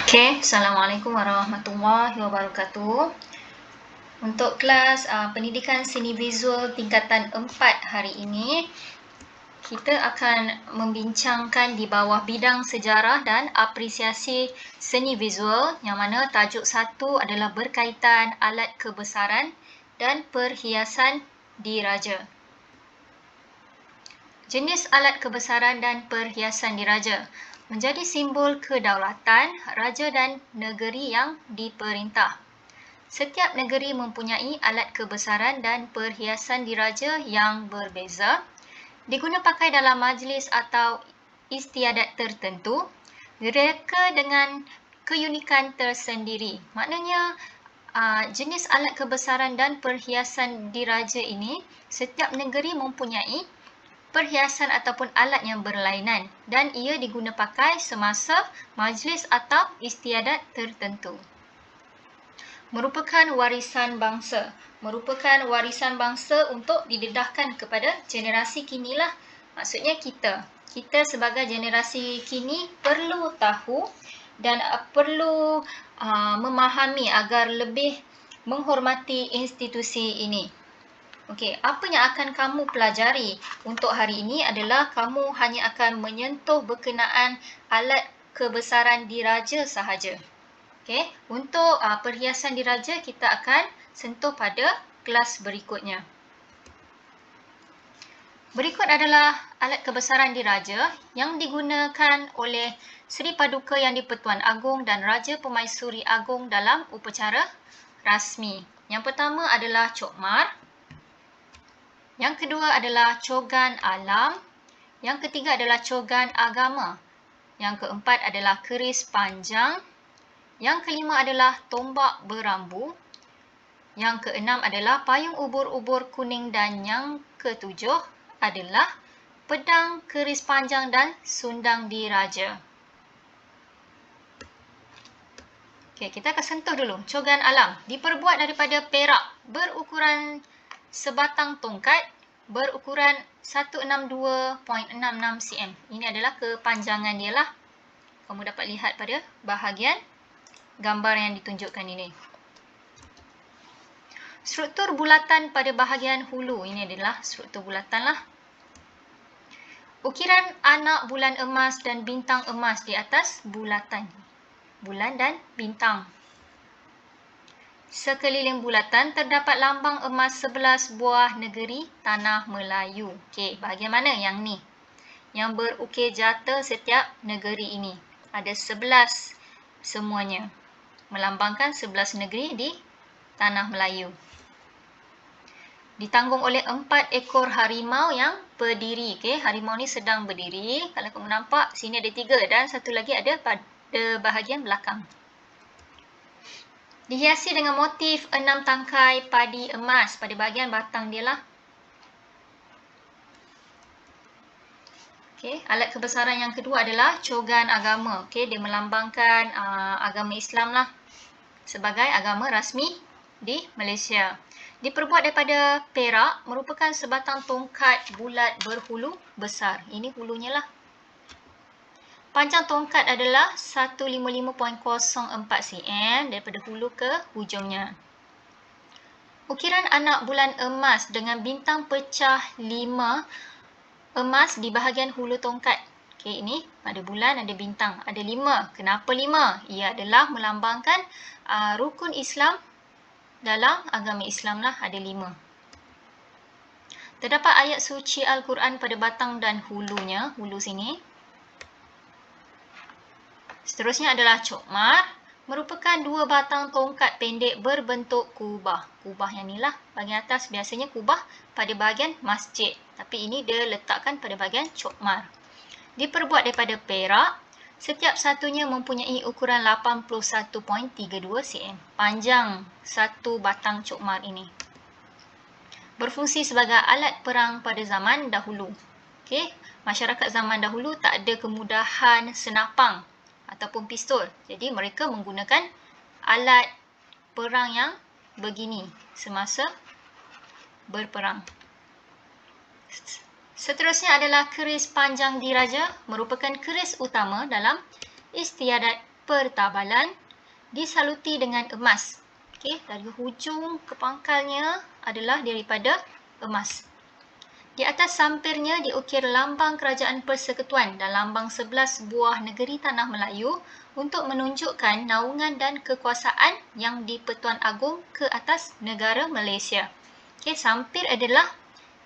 Assalamualaikum warahmatullahi wabarakatuh. Untuk kelas pendidikan seni visual tingkatan 4 hari ini, kita akan membincangkan di bawah bidang sejarah dan apresiasi seni visual, yang mana tajuk 1 adalah berkaitan alat kebesaran dan perhiasan diraja. Jenis alat kebesaran dan perhiasan diraja menjadi simbol kedaulatan raja dan negeri yang diperintah. Setiap negeri mempunyai alat kebesaran dan perhiasan diraja yang berbeza, diguna pakai dalam majlis atau istiadat tertentu, direka dengan keunikan tersendiri. Maknanya, jenis alat kebesaran dan perhiasan diraja ini, setiap negeri mempunyai perhiasan ataupun alat yang berlainan dan ia diguna pakai semasa majlis atau istiadat tertentu. Merupakan warisan bangsa. Merupakan warisan bangsa untuk didedahkan kepada generasi kinilah. Maksudnya kita. Kita sebagai generasi kini perlu tahu dan perlu memahami agar lebih menghormati institusi ini. Okey, apa yang akan kamu pelajari untuk hari ini adalah kamu hanya akan menyentuh berkenaan alat kebesaran diraja sahaja. Okey, untuk perhiasan diraja kita akan sentuh pada kelas berikutnya. Berikut adalah alat kebesaran diraja yang digunakan oleh Seri Paduka Yang di-Pertuan Agong dan Raja Pemaisuri Agong dalam upacara rasmi. Yang pertama adalah cokmar. Yang kedua adalah cogan alam. Yang ketiga adalah cogan agama. Yang keempat adalah keris panjang. Yang kelima adalah tombak berambu. Yang keenam adalah payung ubur-ubur kuning dan yang ketujuh adalah pedang keris panjang dan sundang diraja. Okey, kita akan sentuh dulu cogan alam. Diperbuat daripada perak berukuran sebatang tongkat berukuran 162.66 cm. Ini adalah kepanjangan dia lah. Kamu dapat lihat pada bahagian gambar yang ditunjukkan ini. Struktur bulatan pada bahagian hulu. Ini adalah struktur bulatan lah. Ukiran anak bulan emas dan bintang emas di atas bulatan. Bulan dan bintang. Sekeliling bulatan terdapat lambang emas 11 buah negeri tanah Melayu. Okey, bahagian mana yang ni? Yang berukir jata setiap negeri ini. Ada 11 semuanya. Melambangkan 11 negeri di tanah Melayu. Ditanggung oleh 4 ekor harimau yang berdiri. Okey, harimau ni sedang berdiri. Kalau kamu nampak, sini ada 3 dan satu lagi ada pada bahagian belakang. Dihiasi dengan motif 6 tangkai padi emas pada bahagian batang dia lah. Okey, alat kebesaran yang kedua adalah cogan agama. Okey, dia melambangkan agama Islam lah sebagai agama rasmi di Malaysia. Diperbuat daripada perak, merupakan sebatang tongkat bulat berhulu besar. Ini hulunya lah. Panjang tongkat adalah 155.04 cm daripada hulu ke hujungnya. Ukiran anak bulan emas dengan bintang pecah 5 emas di bahagian hulu tongkat. Okey, ini pada bulan ada bintang, ada 5. Kenapa 5? Ia adalah melambangkan rukun Islam dalam agama Islam lah, ada 5. Terdapat ayat suci Al-Quran pada batang dan hulunya, hulu sini. Seterusnya adalah cokmar, merupakan 2 batang tongkat pendek berbentuk kubah. Kubah yang ni lah, bahagian atas biasanya kubah pada bahagian masjid. Tapi ini dia letakkan pada bahagian cokmar. Diperbuat daripada perak, setiap satunya mempunyai ukuran 81.32 cm. Panjang satu batang cokmar ini. Berfungsi sebagai alat perang pada zaman dahulu. Okey, masyarakat zaman dahulu tak ada kemudahan senapang ataupun pistol. Jadi mereka menggunakan alat perang yang begini semasa berperang. Seterusnya adalah keris panjang diraja, merupakan keris utama dalam istiadat pertabalan disaluti dengan emas. Okey, dari hujung ke pangkalnya adalah daripada emas. Di atas sampirnya diukir lambang kerajaan persekutuan dan lambang 11 buah negeri tanah Melayu untuk menunjukkan naungan dan kekuasaan yang di-Pertuan Agong ke atas negara Malaysia. Okey, sampir adalah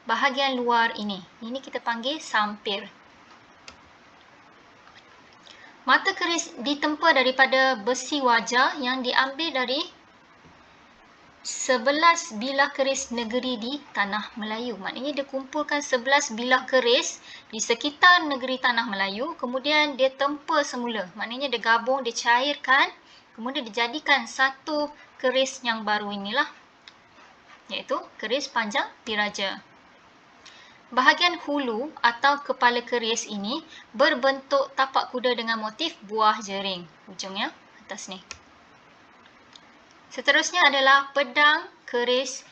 bahagian luar ini. Ini kita panggil sampir. Mata keris ditempa daripada besi wajah yang diambil dari 11 bilah keris negeri di Tanah Melayu. Maknanya dia kumpulkan 11 bilah keris di sekitar negeri Tanah Melayu, kemudian dia tempa semula. Maknanya dia gabung, dia cairkan, kemudian dijadikan satu keris yang baru inilah, iaitu keris panjang diraja. Bahagian hulu atau kepala keris ini berbentuk tapak kuda dengan motif buah jering. Ujungnya atas ni. Seterusnya adalah pedang, keris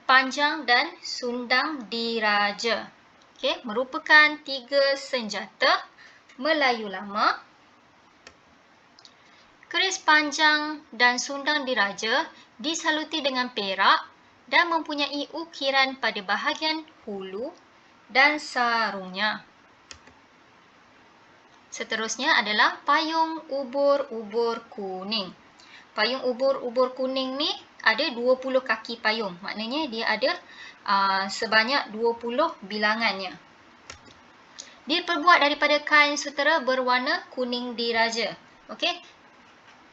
panjang dan sundang diraja. Okey, merupakan 3 senjata Melayu lama. Keris panjang dan sundang diraja disaluti dengan perak dan mempunyai ukiran pada bahagian hulu dan sarungnya. Seterusnya adalah payung ubur-ubur kuning. Payung ubur-ubur kuning ni ada 20 kaki payung. Maknanya dia ada sebanyak 20 bilangannya. Dia terbuat daripada kain sutera berwarna kuning diraja. Okey.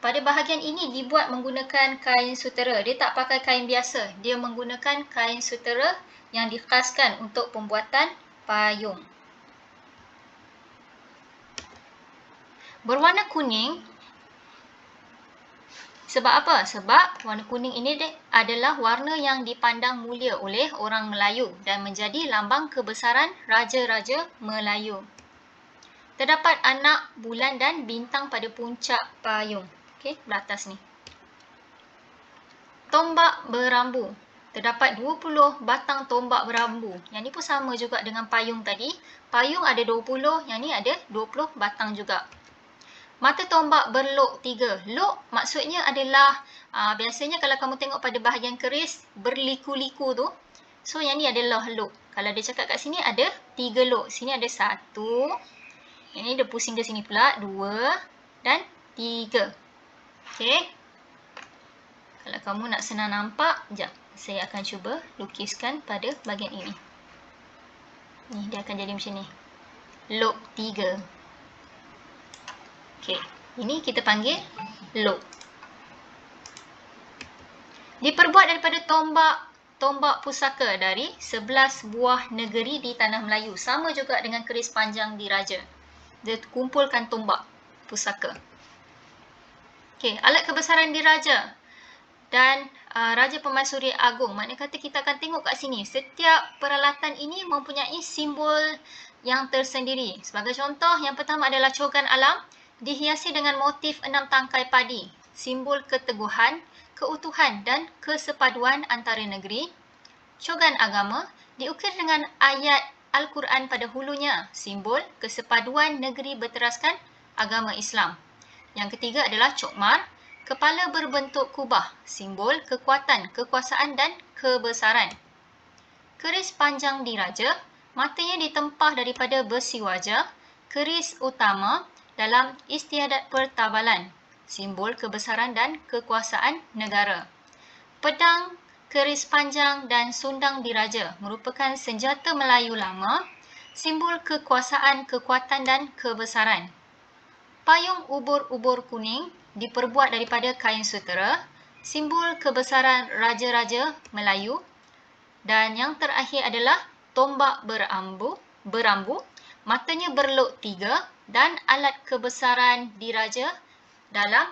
Pada bahagian ini dibuat menggunakan kain sutera. Dia tak pakai kain biasa. Dia menggunakan kain sutera yang dikhaskan untuk pembuatan payung. Berwarna kuning. Sebab apa? Sebab warna kuning ini adalah warna yang dipandang mulia oleh orang Melayu dan menjadi lambang kebesaran Raja-Raja Melayu. Terdapat anak, bulan dan bintang pada puncak payung. Okey, beratas ni. Tombak berambu. Terdapat 20 batang tombak berambu. Yang ni pun sama juga dengan payung tadi. Payung ada 20, yang ni ada 20 batang juga. Mata tombak berlok 3. Lok maksudnya adalah biasanya kalau kamu tengok pada bahagian keris berliku-liku tu. So yang ni adalah lok. Kalau dia cakap kat sini ada 3 lok. Sini ada 1. Yang ni dia pusing ke sini pula 2 dan 3. Okey. Kalau kamu nak senang nampak, jap. Saya akan cuba lukiskan pada bahagian ini. Ni dia akan jadi macam ni. Lok 3. Okey, ini kita panggil lok. Diperbuat daripada tombak pusaka dari 11 buah negeri di Tanah Melayu. Sama juga dengan keris panjang diraja. Dia kumpulkan tombak pusaka. Okey, alat kebesaran diraja dan Raja Pemaisuri Agong. Maknanya kata kita akan tengok kat sini. Setiap peralatan ini mempunyai simbol yang tersendiri. Sebagai contoh, yang pertama adalah cogan alam. Dihiasi dengan motif 6 tangkai padi, simbol keteguhan, keutuhan dan kesepaduan antara negeri. Cogan agama diukir dengan ayat Al-Quran pada hulunya, simbol kesepaduan negeri berteraskan agama Islam. Yang ketiga adalah cokmar, kepala berbentuk kubah, simbol kekuatan, kekuasaan dan kebesaran. Keris panjang diraja, matanya ditempah daripada besi wajah, keris utama dalam istiadat pertabalan, simbol kebesaran dan kekuasaan negara. Pedang, keris panjang dan sundang diraja merupakan senjata Melayu lama, simbol kekuasaan, kekuatan dan kebesaran. Payung ubur-ubur kuning diperbuat daripada kain sutera, simbol kebesaran Raja-Raja Melayu. Dan yang terakhir adalah tombak berambu, matanya berlok 3 dan alat kebesaran diraja dalam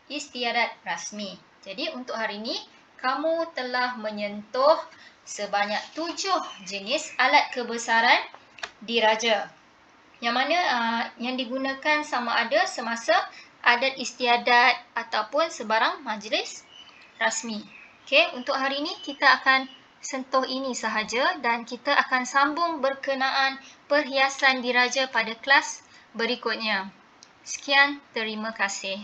istiadat rasmi. Jadi untuk hari ini, kamu telah menyentuh sebanyak 7 jenis alat kebesaran diraja. Yang mana yang digunakan sama ada semasa adat istiadat ataupun sebarang majlis rasmi. Okey, untuk hari ini kita akan sentuh ini sahaja dan kita akan sambung berkenaan perhiasan diraja pada kelas berikutnya. Sekian, terima kasih.